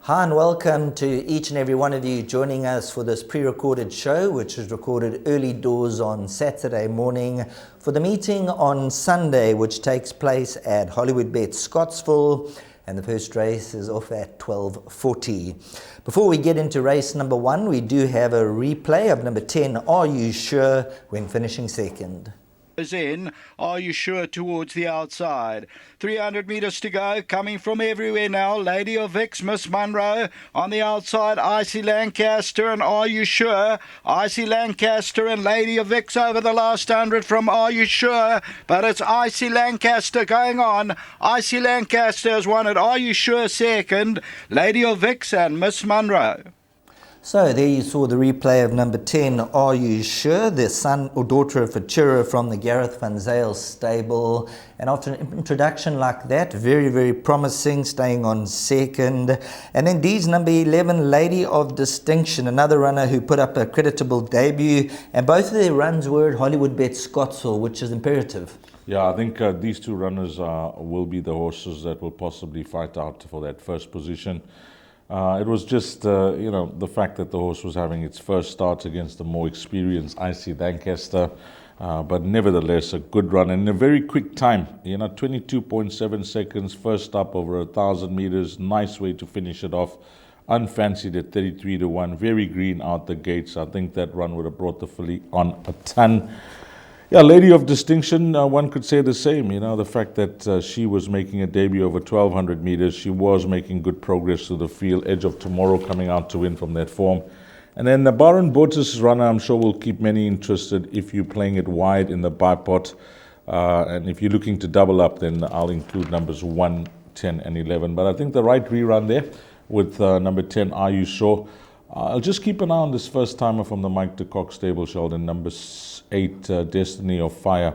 Hi and welcome to each and every one of you joining us for this pre-recorded show, which was recorded early doors on Saturday morning for the meeting on Sunday, which takes place at Hollywoodbets Scottsville, and the first race is off at 12:40. Before we get into race number 1, we do have a replay of number 10, Are You Sure, when finishing second. In, Are You Sure, towards the outside. 300 metres to go, coming from everywhere now. Lady of Vix, Miss Munro. On the outside, Icy Lancaster and Are You Sure. Icy Lancaster and Lady of Vix over the last 100 from Are You Sure. But it's Icy Lancaster going on. Icy Lancaster has won it. Are You Sure second. Lady of Vix and Miss Munro. So there you saw the replay of number 10, Are You Sure? The son or daughter of Fachura from the Gareth Van Zyl stable. And after an introduction like that, very, very promising, staying on second. And then D's number 11, Lady of Distinction, another runner who put up a creditable debut. And both of their runs were at Hollywoodbets Scottsville, which is imperative. Yeah, I think these two runners will be the horses that will possibly fight out for that first position. It was just, the fact that the horse was having its first start against the more experienced Icy Lancaster, but nevertheless a good run and a very quick time. 22.7 seconds, first up over 1,000 meters. Nice way to finish it off. Unfancied at 33-1, very green out the gates. I think that run would have brought the filly on a ton. Yeah, Lady of Distinction, one could say the same. The fact that she was making a debut over 1,200 meters. She was making good progress to the field. Edge of Tomorrow coming out to win from that form. And then the Baron Botus runner, I'm sure will keep many interested if you're playing it wide in the bipot. And if you're looking to double up, then I'll include numbers 1, 10, and 11. But I think the right rerun there with number 10, Are You Sure? I'll just keep an eye on this first timer from the Mike de Kock stable, Sheldon. Number 8, Destiny of Fire.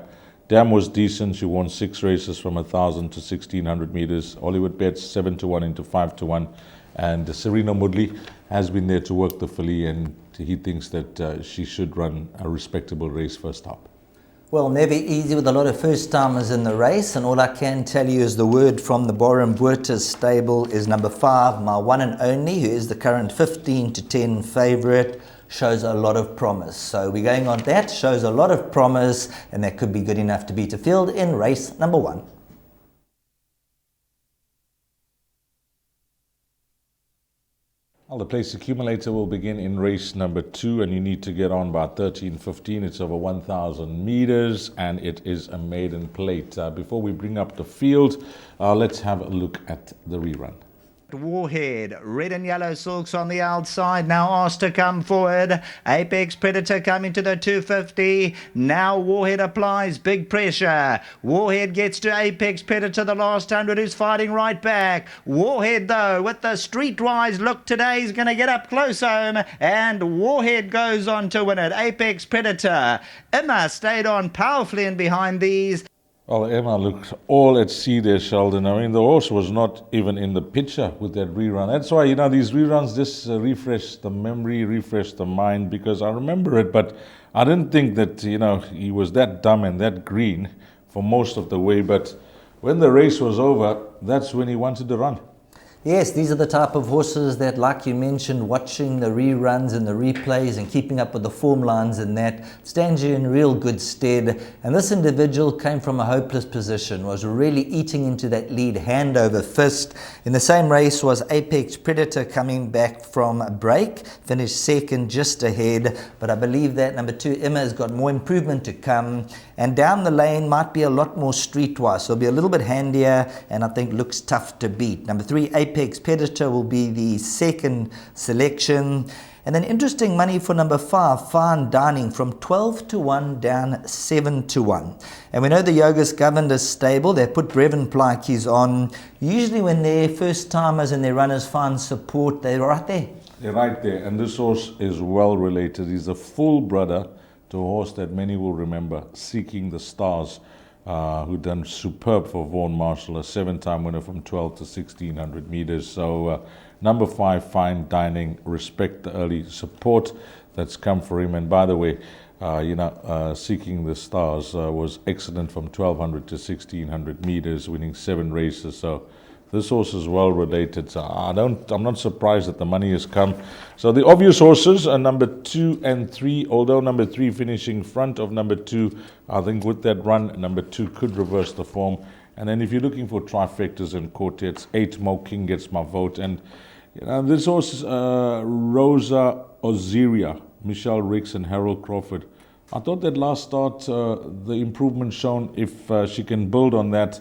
Dam was decent. She won 6 races from 1,000 to 1,600 meters. Hollywoodbets 7-1 into 5-1. And Serena Moodley has been there to work the filly, and he thinks that she should run a respectable race first up. Well, never easy with a lot of first-timers in the race, and all I can tell you is the word from the Baron Botus stable is number 5, My One and Only, who is the current 15-10 favourite, shows a lot of promise. So we're going on that, shows a lot of promise, and that could be good enough to beat a field in race number 1. Well, the place accumulator will begin in race number 2, and you need to get on by 13:15. It's over 1,000 meters, and it is a maiden plate. Before we bring up the field, let's have a look at the rerun. Warhead, red and yellow silks on the outside, now asked to come forward. Apex Predator coming to the 250. Now Warhead applies big pressure. Warhead gets to Apex Predator, the last 100, who's fighting right back. Warhead, though, with the streetwise look today, is going to get up close home, and Warhead goes on to win it. Apex Predator. Emma stayed on powerfully in behind these. Well, Emma looked all at sea there, Sheldon. I mean, the horse was not even in the picture with that rerun. That's why, these reruns just refresh the memory, refresh the mind, because I remember it, but I didn't think that, he was that dumb and that green for most of the way. But when the race was over, that's when he wanted to run. Yes, these are the type of horses that, like you mentioned, watching the reruns and the replays and keeping up with the form lines and that stands you in real good stead. And this individual came from a hopeless position, was really eating into that lead hand over fist. In the same race was Apex Predator coming back from a break, finished second just ahead. But I believe that number 2, Emma, has got more improvement to come. And down the lane might be a lot more streetwise. So it'll be a little bit handier and I think looks tough to beat. Number 3, Apex Predator will be the second selection. And then interesting money for number 5, Fine Dining, from 12-1 down 7-1. And we know the Yogas governed a stable. They put Brevin Plykes on. Usually when their first timers and their runners find support, they're right there. They're right there. And this horse is well related. He's a full brother to a horse that many will remember, Seeking the Stars, who done superb for Vaughan Marshall, a 7-time winner from 12 to 1,600 meters. So number 5, Fine Dining, respect the early support that's come for him. And by the way, Seeking the Stars was excellent from 1,200 to 1,600 meters, winning 7 races. So This horse is well related, so I'm not surprised that the money has come. So the obvious horses are number 2 and 3, although number 3 finishing front of number 2. I think with that run, number 2 could reverse the form. And then if you're looking for trifectas and quartets, 8 Mo King gets my vote. And this horse, Rosa Oziria, Michelle Ricks and Harold Crawford. I thought that last start, the improvement shown, if she can build on that,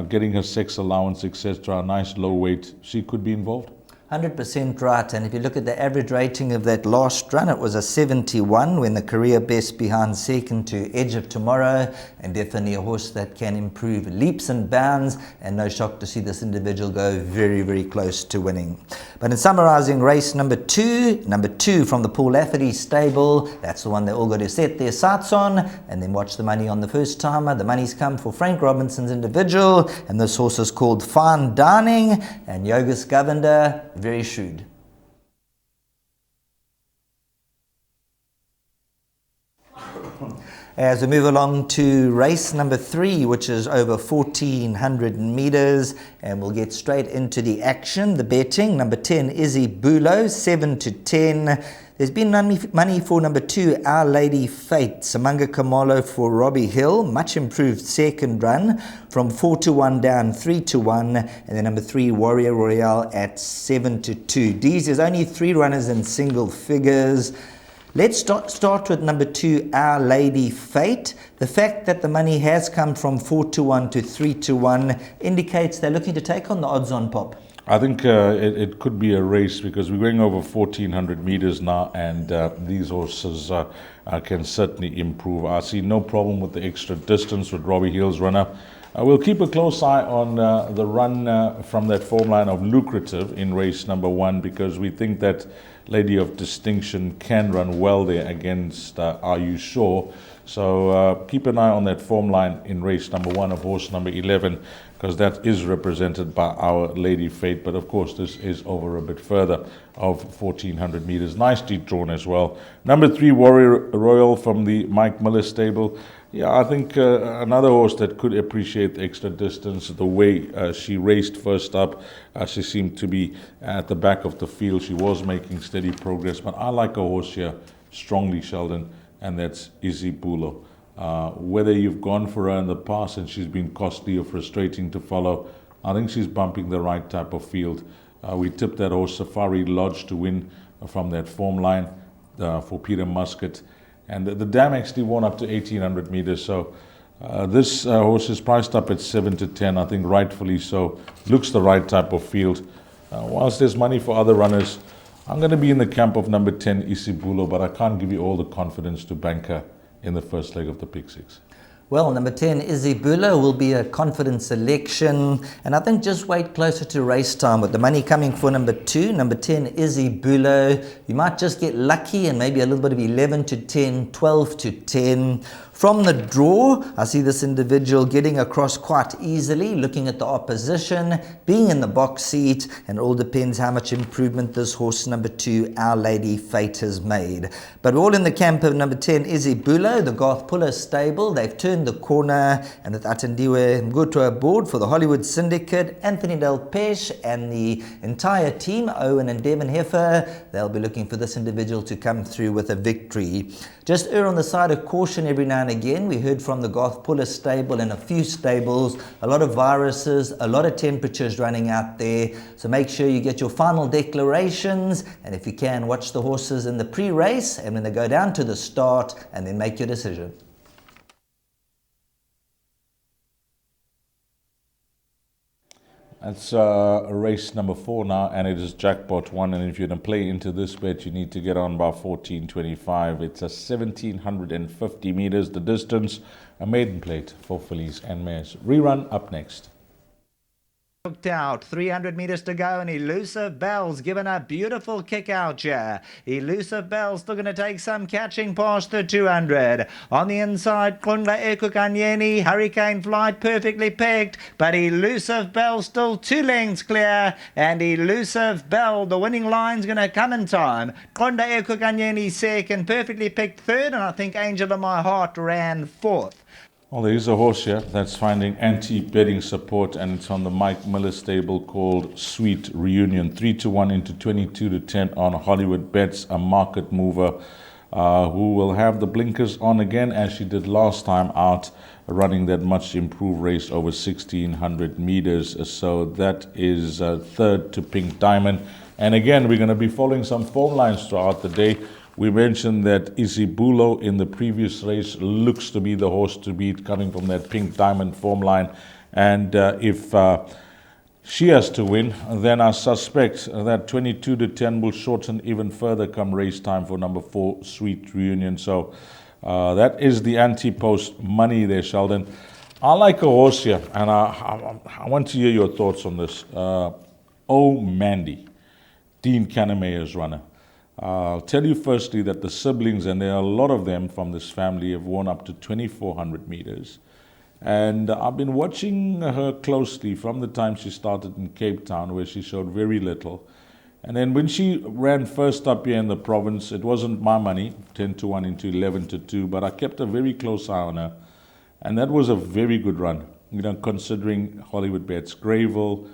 getting her sex allowance, etc., a nice low weight, she could be involved. 100% right, and if you look at the average rating of that last run, it was a 71 when the career best behind second to Edge of Tomorrow, and definitely a horse that can improve leaps and bounds, and no shock to see this individual go very, very close to winning. But in summarising race number two from the Paul Lafferty stable, that's the one they all got to set their sights on, and then watch the money on the first timer. The money's come for Frank Robinson's individual, and this horse is called Fine Dining, and Yogesh Govender, very shrewd. As we move along to race number 3, which is over 1,400 meters, and we'll get straight into the action, the betting. Number 10, Izzy Bulo, 7 to 10. There's been money for number 2, Our Lady Fate, Samanga Kamalo for Robbie Hill, much improved second run from 4 to 1 down 3 to 1, and then number 3, Warrior Royale at 7 to 2. These, there's only 3 runners in single figures. Let's start with number 2, Our Lady Fate. The fact that the money has come from 4 to 1 to 3 to 1 indicates they're looking to take on the odds-on pop. I think it could be a race because we're going over 1,400 meters now, and these horses can certainly improve. I see no problem with the extra distance with Robbie Hill's runner. We'll keep a close eye on the run from that form line of Lucrative in race number 1, because we think that Lady of Distinction can run well there against Are You Sure? So keep an eye on that form line in race number 1 of horse number 11, because that is represented by Our Lady Fate. But of course, this is over a bit further of 1,400 meters. Nicely drawn as well. Number 3, Warrior Royal from the Mike Miller stable. Yeah, I think another horse that could appreciate the extra distance. The way she raced first up, she seemed to be at the back of the field. She was making steady progress. But I like a horse here strongly, Sheldon, and that's Izzy Bulo. Whether you've gone for her in the past and she's been costly or frustrating to follow, I think she's bumping the right type of field. We tipped that horse Safari Lodge to win from that form line for Peter Muscat. And the dam actually won up to 1,800 meters. So this horse is priced up at 7 to 10, I think rightfully so. Looks the right type of field. Whilst there's money for other runners, I'm going to be in the camp of number 10, Isibulo, but I can't give you all the confidence to bank her in the first leg of the Pick 6. Well, number 10, Izzy Bulo, will be a confident selection. And I think just wait closer to race time with the money coming for number 2. Number 10, Izzy Bulo. You might just get lucky and maybe a little bit of 11 to 10, 12 to 10. From the draw, I see this individual getting across quite easily, looking at the opposition, being in the box seat, and it all depends how much improvement this horse, number 2, Our Lady Fate, has made. But we're all in the camp of number 10, Izzy Bulo, the Garth Puller stable. They've turned the corner, and with Atendiwe Mguto aboard for the Hollywood Syndicate, Anthony Del Pesh and the entire team, Owen and Devon Heffer, they'll be looking for this individual to come through with a victory. Just err on the side of caution every now and again. We heard from the Garth Puller stable and a few stables, a lot of viruses, a lot of temperatures running out there. So make sure you get your final declarations, and if you can, watch the horses in the pre-race and when they go down to the start, and then make your decision. That's race number 4 now, and it is jackpot 1. And if you're going to play into this bet, you need to get on by 14.25. It's a 1,750 meters, the distance, a maiden plate for fillies and mares. Rerun up next. Hooked out, 300 meters to go, and Elusive Bell's given a beautiful kick out here. Elusive Bell's still going to take some catching past the 200. On the inside, Kundla Ekukanyeni, Hurricane Flight perfectly pegged, but Elusive Bell still 2 lengths clear, and Elusive Bell, the winning line's going to come in time. Kundla Ekukanyeni second, perfectly picked third, and I think Angel of My Heart ran fourth. Well, there is a horse here that's finding anti-betting support, and it's on the Mike Miller stable called Sweet Reunion. 3-1 into 22-10 on Hollywoodbets, a market mover who will have the blinkers on again as she did last time out, running that much improved race over 1,600 meters. So that is third to Pink Diamond. And again, we're going to be following some form lines throughout the day. We mentioned that Isibulo in the previous race looks to be the horse to beat, coming from that Pink Diamond form line. And if she has to win, then I suspect that 22-10 will shorten even further come race time for number 4, Sweet Reunion. So that is the anti-post money there, Sheldon. I like a horse here, and I want to hear your thoughts on this. Oh Mandy, Dean Kanemaya's runner. I'll tell you firstly that the siblings, and there are a lot of them from this family, have won up to 2,400 meters. And I've been watching her closely from the time she started in Cape Town, where she showed very little. And then when she ran first up here in the province, it wasn't my money, 10-1 into 11-2, but I kept a very close eye on her. And that was a very good run. You know, considering Hollywoodbets Greyville,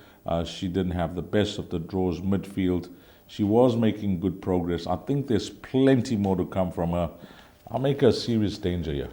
she didn't have the best of the draws midfield. She was making good progress. I think there's plenty more to come from her. I'll make her a serious danger here.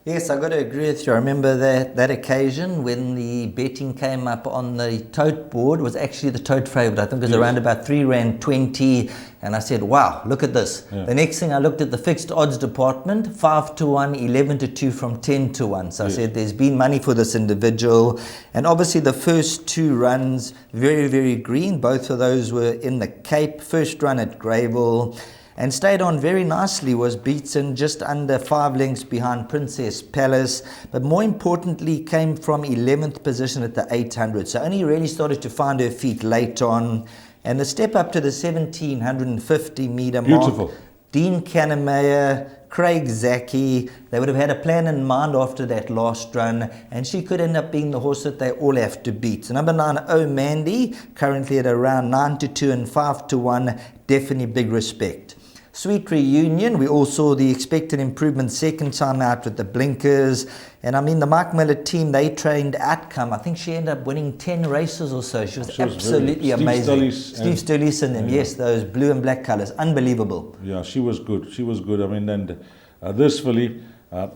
Yes, I've got to agree with you. I remember that occasion when the betting came up on the tote board. It was actually the tote favourite. I think it was around about 3 Rand 20. And I said, wow, look at this. Yeah. The next thing I looked at the fixed odds department, 5-1, 11-2 from 10-1. So I said, there's been money for this individual. And obviously the first 2 runs, very, very green. Both of those were in the Cape. First run at Greyville. And stayed on very nicely, was beaten just under 5 lengths behind Princess Palace, but more importantly came from 11th position at the 800. So only really started to find her feet late on. And the step up to the 1,750 meter mark. Beautiful. Dean Kanemaya, Craig Zaki, they would have had a plan in mind after that last run, and she could end up being the horse that they all have to beat. So number 9, Oh Mandy, currently at around 9-2 and 5-1, definitely big respect. Sweet Reunion, we all saw the expected improvement second time out with the blinkers. And I mean, the Mike Miller team, they trained outcome. I think she ended up winning 10 races or so. She was absolutely amazing. Steve Sturlis and them, yes, those blue and black colors. Unbelievable. Yeah, she was good. She was good. I mean, and this filly,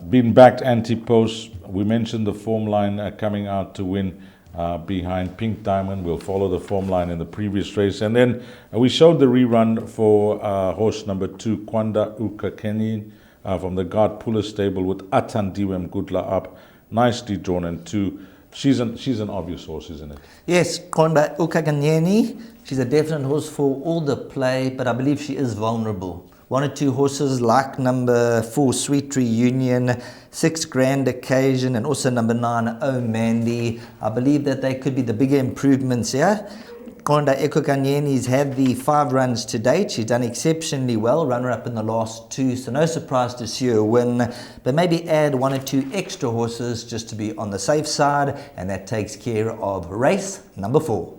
been backed anti-post. We mentioned the form line coming out to win. Behind Pink Diamond. We'll follow the form line in the previous race. And then we showed the rerun for horse number 2, Kwanda Ukakeni, from the Guard Puller stable with Atandiwem Gudla up. Nicely drawn and 2. She's an obvious horse, isn't it? Yes, Kwanda Ukakeni. She's a definite horse for all the play, but I believe she is vulnerable. 1 or 2 horses like number 4, Sweet Reunion, 6 Grand Occasion, and also number 9, Oh Mandy. I believe that they could be the bigger improvements here. Kwanda Ukakeni's had the 5 runs to date. She's done exceptionally well, runner-up in the last 2, so no surprise to see her win. But maybe add 1 or 2 extra horses just to be on the safe side, and that takes care of race number 4.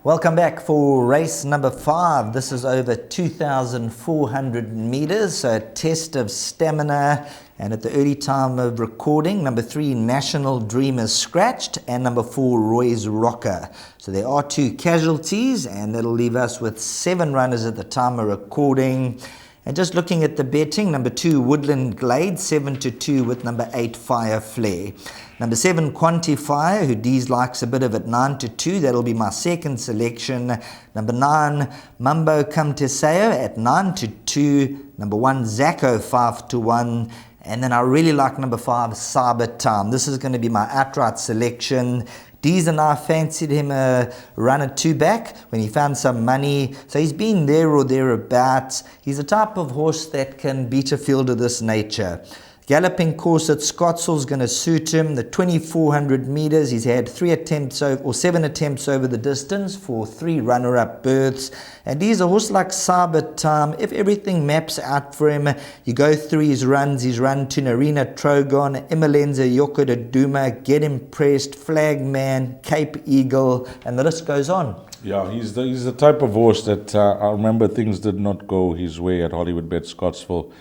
Welcome back for race number 5. This is over 2,400 meters, so a test of stamina. And at the early time of recording, number 3, National Dream is scratched, and number 4, Roy's Rocker. So there are 2 casualties, and that'll leave us with 7 runners at the time of recording. And just looking at the betting, number 2, Woodland Glade, 7-2 with number 8, Fire Flare. Number 7, Quantifier, who Dees likes a bit of at 9-2. That'll be my second selection. Number 9, Mumbo Come Teseo at 9-2. Number 1, Zacco, 5-1. And then I really like number 5, Cyber Time. This is going to be my outright selection. Dees and I fancied him a run or 2 back when he found some money. So he's been there or thereabouts. He's the type of horse that can beat a field of this nature. Galloping course at Scottsville is going to suit him. The 2,400 meters, he's had 7 attempts over the distance for 3 runner-up berths. And he's a horse like Cyber Time. If everything maps out for him, you go through his runs. He's run to Narina Trogon, Imolenza Yoko de Duma, Get Impressed, Flagman, Cape Eagle, and the list goes on. Yeah, he's the type of horse that I remember things did not go his way at Hollywoodbets Scottsville.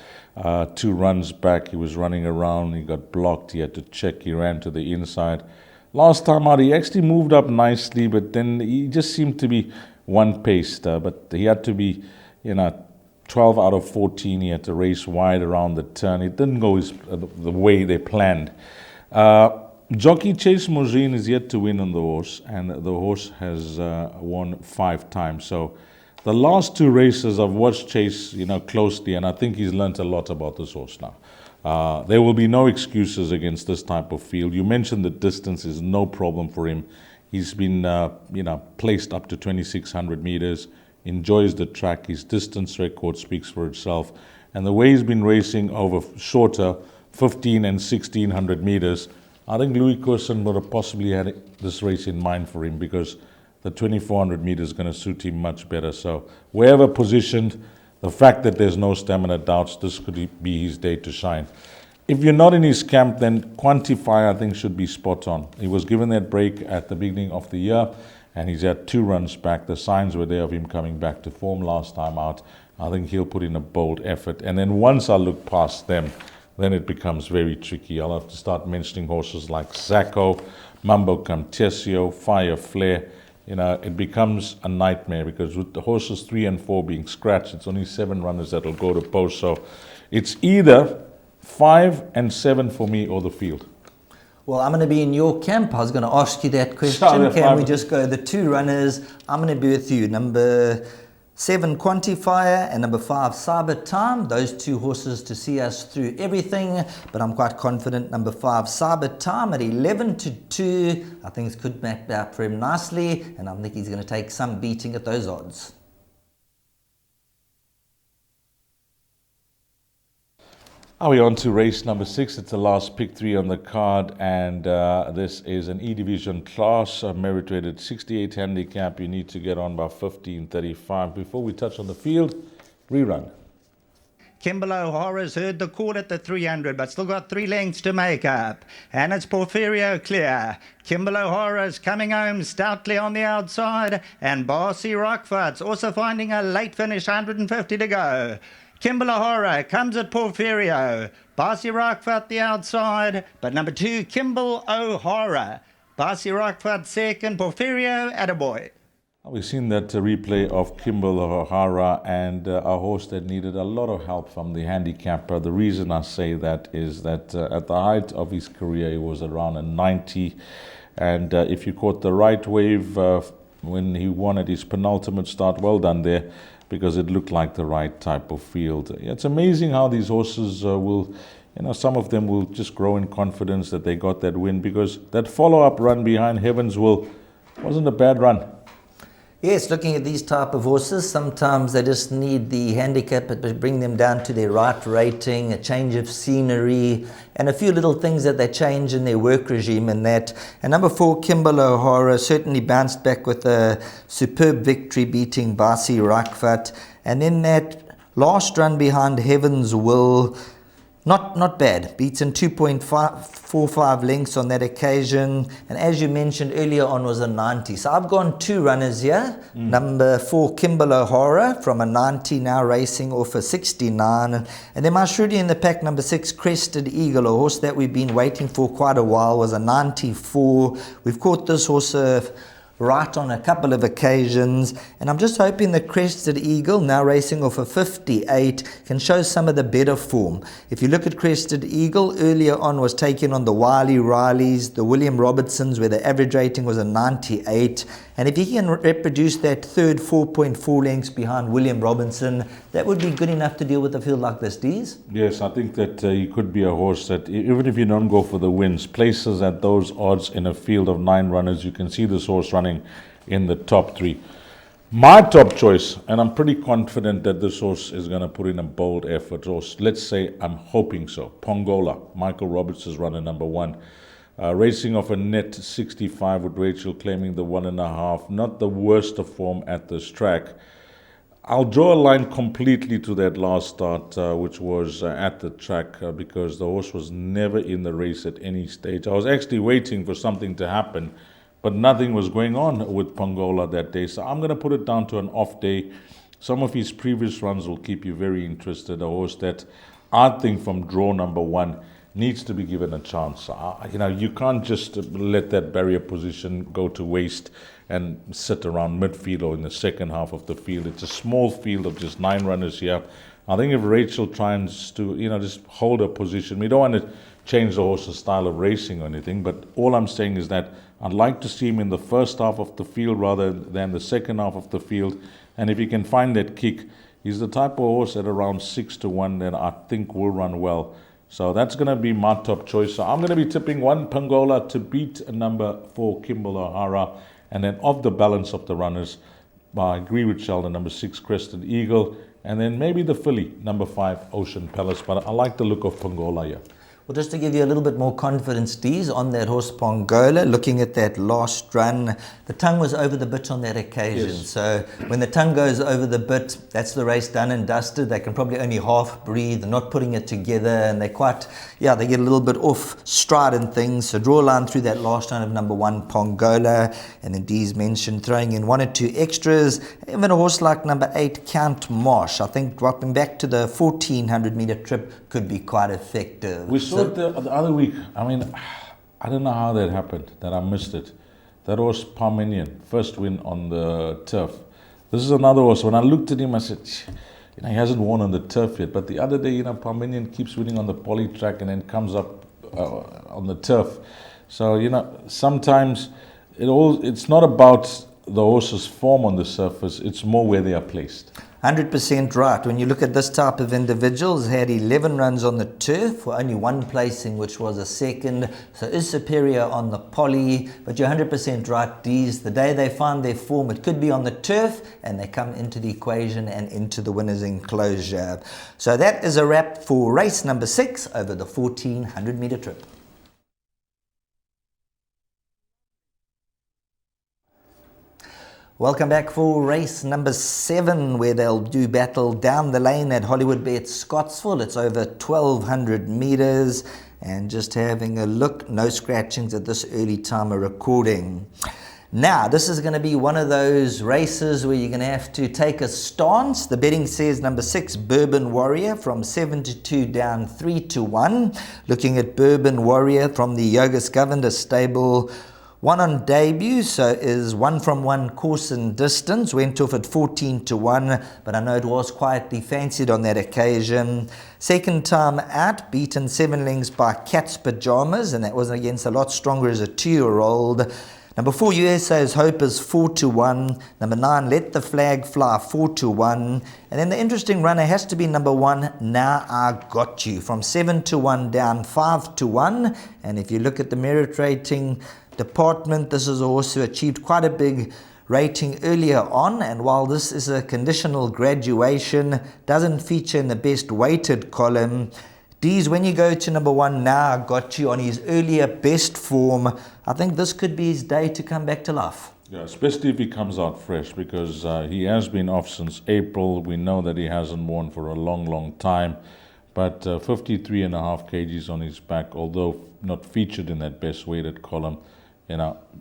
2 runs back, he was running around, he got blocked, he had to check, he ran to the inside. Last time out, he actually moved up nicely, but then he just seemed to be one-paced. But he had to be, 12 out of 14. He had to race wide around the turn. It didn't go the way they planned. Jockey Chase Mozine is yet to win on the horse, and the horse has won 5 times. So the last 2 races I've watched Chase, closely, and I think he's learnt a lot about this horse now. There will be no excuses against this type of field. You mentioned the distance is no problem for him. He's been, placed up to 2,600 meters, enjoys the track. His distance record speaks for itself. And the way he's been racing over shorter, 15 and 1,600 meters, I think Louis Courson would have possibly had this race in mind for him, because the 2,400 meters is going to suit him much better. So wherever positioned, the fact that there's no stamina doubts, this could be his day to shine. If you're not in his camp, then Quantify, I think, should be spot on. He was given that break at the beginning of the year, and he's had 2 runs back. The signs were there of him coming back to form last time out. I think he'll put in a bold effort. And then once I look past them, then it becomes very tricky. I'll have to start mentioning horses like Zacco, Mambo Camtesio, Fire Flare. It becomes a nightmare, because with the horses 3 and 4 being scratched, it's only 7 runners that will go to post. So it's either 5 and 7 for me or the field. Well, I'm going to be in your camp. I was going to ask you that question. Can we just go the 2 runners? I'm going to be with you. Number 7 Quantifier and number 5 Cyber Time. Those 2 horses to see us through everything, but I'm quite confident number 5 Cyber Time at 11-2. I think it could map out for him nicely, and I think he's going to take some beating at those odds. Are we on to race number 6? It's the last pick 3 on the card, and this is an E-Division class, merit rated 68 handicap. You need to get on by 15:35. Before we touch on the field, rerun. Kimble O'Hara's heard the call at the 300, but still got 3 lengths to make up. And it's Porfirio clear. Kimble O'Hara's coming home stoutly on the outside, and Barcy Rockfoot's also finding a late finish, 150 to go. Kimble O'Hara comes at Porfirio. Barcy Rockfoot the outside, but number 2, Kimble O'Hara. Barcy Rockfoot second, Porfirio attaboy. We've seen that replay of Kimble O'Hara, and a horse that needed a lot of help from the handicapper. The reason I say that is that at the height of his career, he was around a 90. And if you caught the right wave when he won at his penultimate start, well done there, because it looked like the right type of field. It's amazing how these horses will, some of them will just grow in confidence that they got that win, because that follow-up run behind Heavens wasn't a bad run. Yes, looking at these type of horses, sometimes they just need the handicap to bring them down to their right rating, a change of scenery, and a few little things that they change in their work regime and that. And number 4, Kimble O'Hara, certainly bounced back with a superb victory, beating Barcy Rockfoot. And then that last run behind Heaven's Will, not bad. Beats in 2.45 lengths on that occasion. And as you mentioned earlier on, was a 90. So I've gone 2 runners here. Number 4, Kimble O'Hara, from a 90, now racing off a 69. And then my shrewie in the pack, number 6, Crested Eagle, a horse that we've been waiting for quite a while, was a 94. We've caught this horse right on a couple of occasions, and I'm just hoping the Crested Eagle, now racing off a 58, can show some of the better form. If you look at Crested Eagle, earlier on was taken on the Wiley Rileys, the William Robertsons, where the average rating was a 98, and if he can reproduce that third 4.4 lengths behind William Robinson, that would be good enough to deal with a field like this, Dees? Yes, I think that he could be a horse that, even if you don't go for the wins, places at those odds in a field of 9 runners, you can see this horse running in the top 3. My top choice, and I'm pretty confident that this horse is going to put in a bold effort, or let's say I'm hoping so. Pongola, Michael Roberts is runner number 1. Racing off a net 65 with Rachel claiming the 1.5. Not the worst of form at this track. I'll draw a line completely to that last start, which was at the track, because the horse was never in the race at any stage. I was actually waiting for something to happen but nothing was going on with Pongola that day. So I'm going to put it down to an off day. Some of his previous runs will keep you very interested. A horse that I think from draw number 1 needs to be given a chance. You can't just let that barrier position go to waste and sit around midfield or in the second half of the field. It's a small field of just 9 runners here. I think if Rachel tries to, just hold her position, we don't want to change the horse's style of racing or anything, but all I'm saying is that I'd like to see him in the first half of the field rather than the second half of the field. And if he can find that kick, he's the type of horse at around 6-1 that I think will run well. So that's going to be my top choice. So I'm going to be tipping 1 Pongola to beat number 4 Kimball O'Hara. And then off the balance of the runners, I agree with Sheldon, number 6 Crested Eagle. And then maybe the filly, number 5 Ocean Palace. But I like the look of Pongola here. Well, just to give you a little bit more confidence, Dees, on that horse Pongola, looking at that last run, the tongue was over the bit on that occasion. Yes. So when the tongue goes over the bit, that's the race done and dusted. They can probably only half breathe, they're not putting it together, and they they get a little bit off stride and things. So draw a line through that last run of number 1 Pongola, and then Dees mentioned throwing in 1 or 2 extras. Even a horse like number 8 Count Marsh, I think dropping back to the 1400 meter trip could be quite effective. We saw it the other week. I don't know how that happened, that I missed it. That horse Parmenion, first win on the turf. This is another horse. When I looked at him, I said, he hasn't won on the turf yet. But the other day, Parmenion keeps winning on the poly track and then comes up on the turf. So, sometimes it's not about the horse's form on the surface, it's more where they are placed. 100% right. When you look at this type of individuals, had 11 runs on the turf for only 1 placing, which was a second, so is superior on the poly. But you're 100% right, Dees. The day they find their form, it could be on the turf, and they come into the equation and into the winner's enclosure. So that is a wrap for race number 6 over the 1400 meter trip. Welcome back for race number 7, where they'll do battle down the lane at Hollywoodbets Scottsville. It's over 1200 meters, and just having a look, no scratchings at this early time of recording. Now, this is going to be one of those races where you're going to have to take a stance. The betting says number 6 Bourbon Warrior from 7-2 down 3-1. Looking at Bourbon Warrior from the Yogas Governor stable, 1 on debut, so is 1 from 1 course and distance, went off at 14-1, but I know it was quietly fancied on that occasion. Second time out, beaten 7 lengths by Cat's Pajamas, and that was against a lot stronger as a 2-year-old. Number 4 USA's Hope is 4-1. Number 9 Let the Flag Fly 4-1. And then the interesting runner has to be number 1 Now I Got You from 7-1 down 5-1. And if you look at the merit rating department, this is a horse who achieved quite a big rating earlier on, and while this is a conditional graduation, doesn't feature in the best weighted column. Dees, when you go to number 1 Now I Got You on his earlier best form, I think this could be his day to come back to life. Yeah, especially if he comes out fresh, because he has been off since April. We know that he hasn't won for a long time, but 53.5 kgs on his back, although not featured in that best weighted column.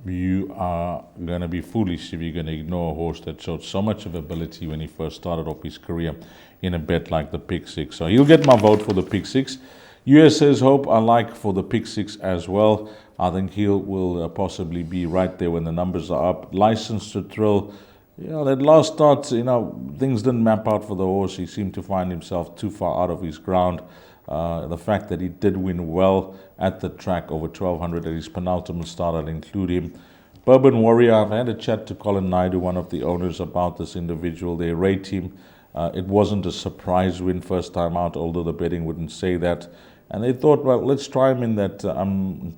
You are going to be foolish if you're going to ignore a horse that showed so much of ability when he first started off his career in a bet like the Pick 6. So he'll get my vote for the Pick 6. USA's Hope I like for the Pick 6 as well. I think he will possibly be right there when the numbers are up. License to Thrill. That last start, things didn't map out for the horse. He seemed to find himself too far out of his ground. The fact that he did win well at the track over 1200 at his penultimate start, I'll include him. Bourbon Warrior, I've had a chat to Colin Naidu, one of the owners, about this individual. They rate him. It wasn't a surprise win first time out, although the betting wouldn't say that. And they thought, well, let's try him in that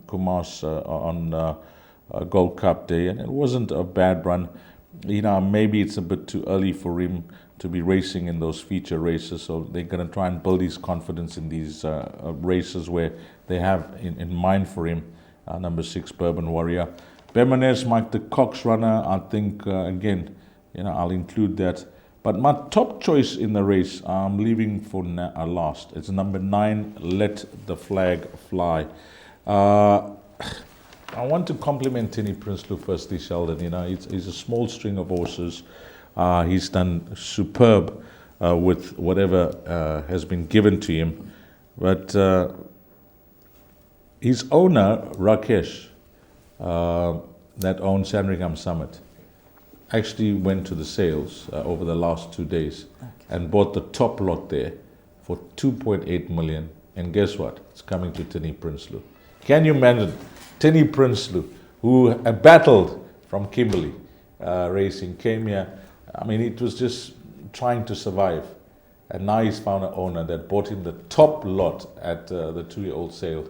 Kumas on Gold Cup day. And it wasn't a bad run. Maybe it's a bit too early for him to be racing in those feature races, so they're going to try and build his confidence in these races where they have in mind for him number 6 Bourbon Warrior. Bemones, Mike the Cox runner, I think again, I'll include that. But my top choice in the race, I'm leaving for last. It's number 9 Let the Flag Fly. I want to compliment Tinny Prinsloo firstly, Sheldon. You know, he's a small string of horses. He's done superb with whatever has been given to him. But his owner, Rakesh, that owns Sandringham Summit, actually went to the sales over the last 2 days and bought the top lot there for 2.8 million. And guess what? It's coming to Tinny Prinsloo. Can you imagine Tinny Prinsloo, who battled from Kimberley Racing, came here. I mean, it was just trying to survive. And now he's found an owner that bought him the top lot at the 2-year-old sale.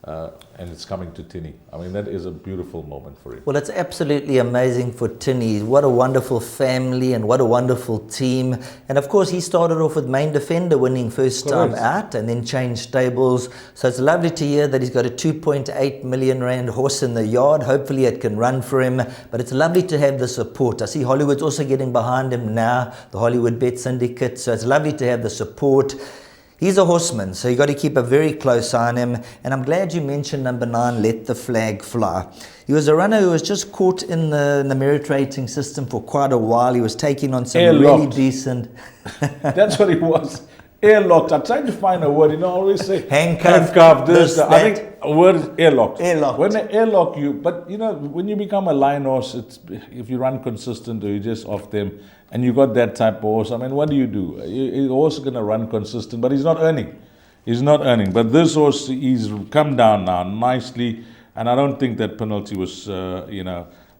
And it's coming to Tinny. I mean, that is a beautiful moment for him. Well, it's absolutely amazing for Tinny. What a wonderful family and what a wonderful team. And of course, he started off with Main Defender winning first time out and then changed stables. So it's lovely to hear that he's got a 2.8 million rand horse in the yard. Hopefully it can run for him. But it's lovely to have the support. I see Hollywood's also getting behind him now, the Hollywoodbets Syndicate. So it's lovely to have the support. He's a horseman, so you've got to keep a very close eye on him. And I'm glad you mentioned number 9, Let the Flag Fly. He was a runner who was just caught in the merit rating system for quite a while. He was taking on some really decent... That's what he was. Airlocked. I tried to find a word. You know, I always say handcuffed. This, I think a word is airlocked. Airlocked. When they airlock you, but you know, when you become a line horse, it's if you run consistent or you just off them, and you got that type of horse. I mean, what do? The horse is going to run consistent, but he's not earning. He's not earning. But this horse, he's come down now nicely, and I don't think that penalty was,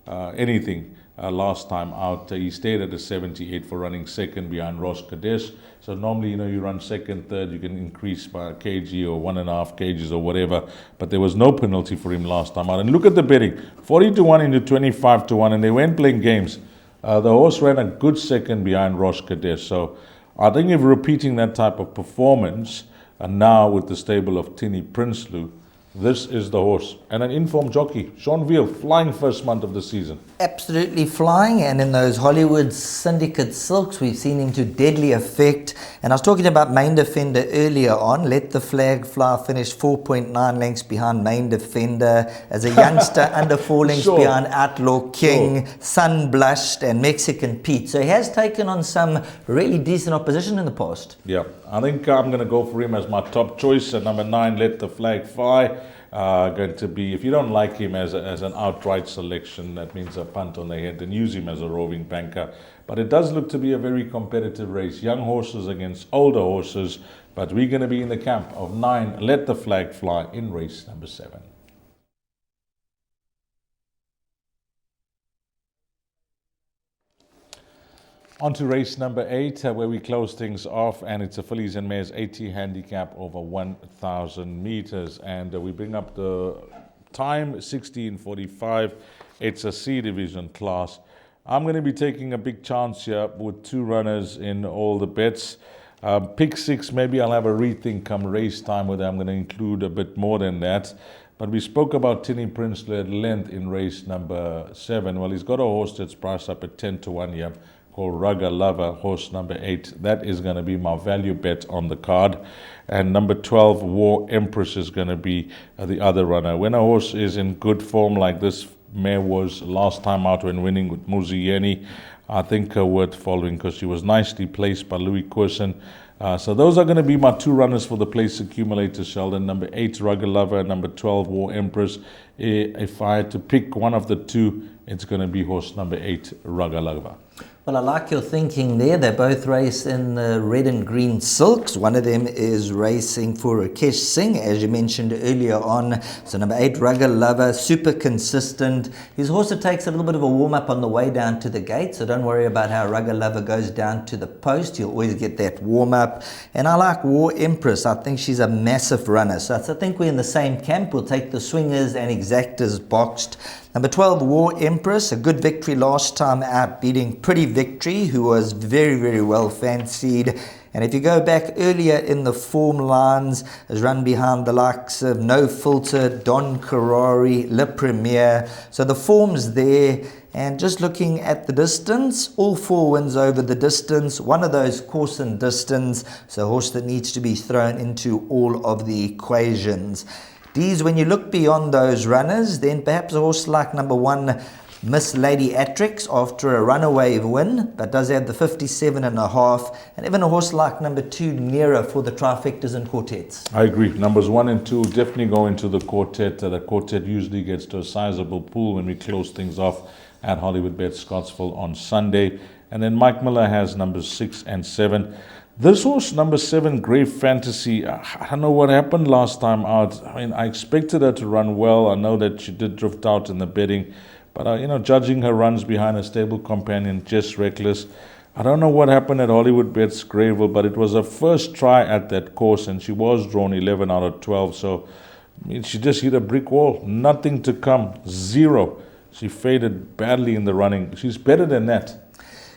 anything. Last time out, he stayed at a 78 for running second behind Ross Kadesh. So normally, you know, you run second, third, you can increase by a kg or 1.5 kgs or whatever. But there was no penalty for him last time out. And look at the betting, 40-1 into 25-1, and they went playing games. The horse ran a good second behind Ross Kadesh. So I think if repeating that type of performance, and now with the stable of Tinny Prinsloo, this is the horse. And an informed jockey, Sean Veal, flying first month of the season. Absolutely flying, and in those Hollywood Syndicate Silks, we've seen him to deadly effect. And I was talking about Main Defender earlier on. Let the Flag Fly finished 4.9 lengths behind Main Defender. As a youngster, under 4 lengths behind Outlaw King, Sun Blushed, and Mexican Pete. So he has taken on some really decent opposition in the past. Yeah, I think I'm going to go for him as my top choice. At number 9, Let the Flag Fly. Going to be, if you don't like him as an outright selection, that means a punt on the head, and use him as a roving banker. But it does look to be a very competitive race. Young horses against older horses. But we're going to be in the camp of 9, Let the Flag Fly in race number 7. On to race number 8, where we close things off, and it's a fillies and mares 80 handicap over 1,000 meters, and we bring up the time 16:45. It's a C division class. I'm going to be taking a big chance here with 2 runners in all the bets. Pick 6, maybe I'll have a rethink come race time, whether I'm going to include a bit more than that. But we spoke about Tinny Prinsloo at length in race number 7. Well, he's got a horse that's priced up at 10-1 here, called Rugger Lover, horse number 8. That is going to be my value bet on the card. And number 12, War Empress, is going to be the other runner. When a horse is in good form like this mare was last time out when winning with Muzieni, I think worth following, because she was nicely placed by Louis Courson. So those are going to be my 2 runners for the place accumulator, Sheldon. Number 8, Rugger Lover, and number 12, War Empress. If I had to pick one of the 2, it's going to be horse number 8, Rugger Lover. Well, I like your thinking there. They both race in the red and green silks. One of them is racing for Rakesh Singh, as you mentioned earlier on. So number 8, Rugger Lover, super consistent. His horse takes a little bit of a warm-up on the way down to the gate, so don't worry about how Rugger Lover goes down to the post. You'll always get that warm-up. And I like War Empress. I think she's a massive runner. So I think we're in the same camp. We'll take the swingers and exactors boxed. Number 12, War Empress, a good victory last time out, beating Pretty Victory, who was very, very well fancied. And if you go back earlier in the form lines, has run behind the likes of No Filter, Don Carrari, Le Premier. So the form's there. And just looking at the distance, all 4 wins over the distance. One of those course and distance. So a horse that needs to be thrown into all of the equations. Dees, when you look beyond those runners, then perhaps a horse like number 1, Miss Lady Atrix, after a runaway win, but does have the 57.5, and even a horse like number 2, Nearer, for the trifectas and quartets. I agree. Numbers 1 and 2 definitely go into the quartet. The quartet usually gets to a sizable pool when we close things off at Hollywoodbets Scottsville on Sunday. And then Mike Miller has numbers 6 and 7. This horse, number 7, Grave Fantasy, I don't know what happened last time out. I mean, I expected her to run well. I know that she did drift out in the betting. But, judging her runs behind her stable companion, Jess Reckless, I don't know what happened at Hollywoodbets Greyville, but it was her first try at that course, and she was drawn 11 out of 12. So, I mean, she just hit a brick wall. Nothing to come. 0. She faded badly in the running. She's better than that.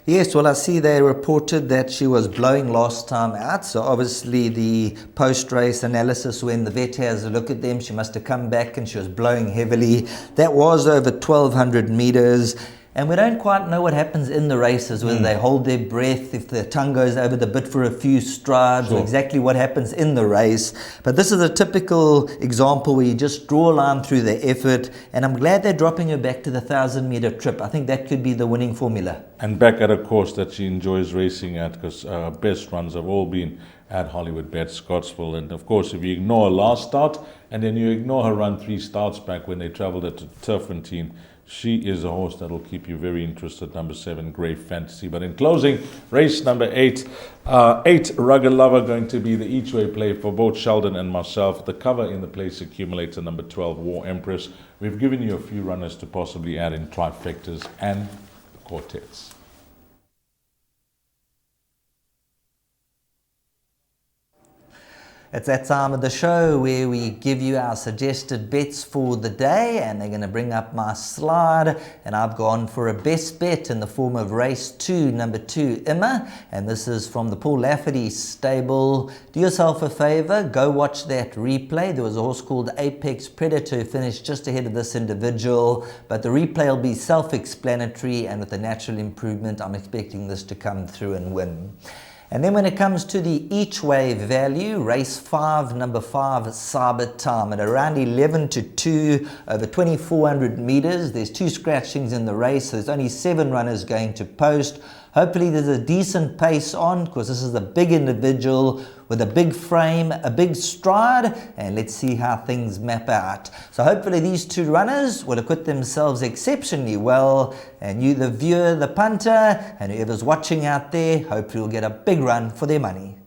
Yes, well, I see they reported that she was blowing last time out. So obviously the post-race analysis, when the vet has a look at them, she must have come back and she was blowing heavily. That was over 1,200 meters. And we don't quite know what happens in the races, whether they hold their breath, if the tongue goes over the bit for a few strides, or exactly what happens in the race. But this is a typical example where you just draw a line through the effort, and I'm glad they're dropping her back to the 1,000-meter trip. I think that could be the winning formula. And back at a course that she enjoys racing at, because her best runs have all been at Hollywoodbets Scottsville. And of course, if you ignore her last start, and then you ignore her run 3 starts back when they traveled at the Turfentine, she is a horse that will keep you very interested, number 7, Grave Fantasy. But in closing, race number 8, 8, Rugged Lover, going to be the each-way play for both Sheldon and myself. The cover in the place accumulator, number 12, War Empress. We've given you a few runners to possibly add in trifectas and quartets. It's that time of the show where we give you our suggested bets for the day, and they're going to bring up my slide, and I've gone for a best bet in the form of race 2, number 2, Emma, and this is from the Paul Lafferty stable. Do yourself a favor, go watch that replay. There was a horse called Apex Predator who finished just ahead of this individual, but the replay will be self-explanatory, and with the natural improvement, I'm expecting this to come through and win. And then when it comes to the each way value, race 5, number 5, Cyber Time, at around 11 to 2 over 2,400 meters. There's 2 scratchings in the race, so there's only 7 runners going to post. Hopefully there's a decent pace on, because this is a big individual with a big frame, a big stride, and let's see how things map out. So hopefully these 2 runners will acquit themselves exceptionally well, and you, the viewer, the punter, and whoever's watching out there, hopefully will get a big run for their money.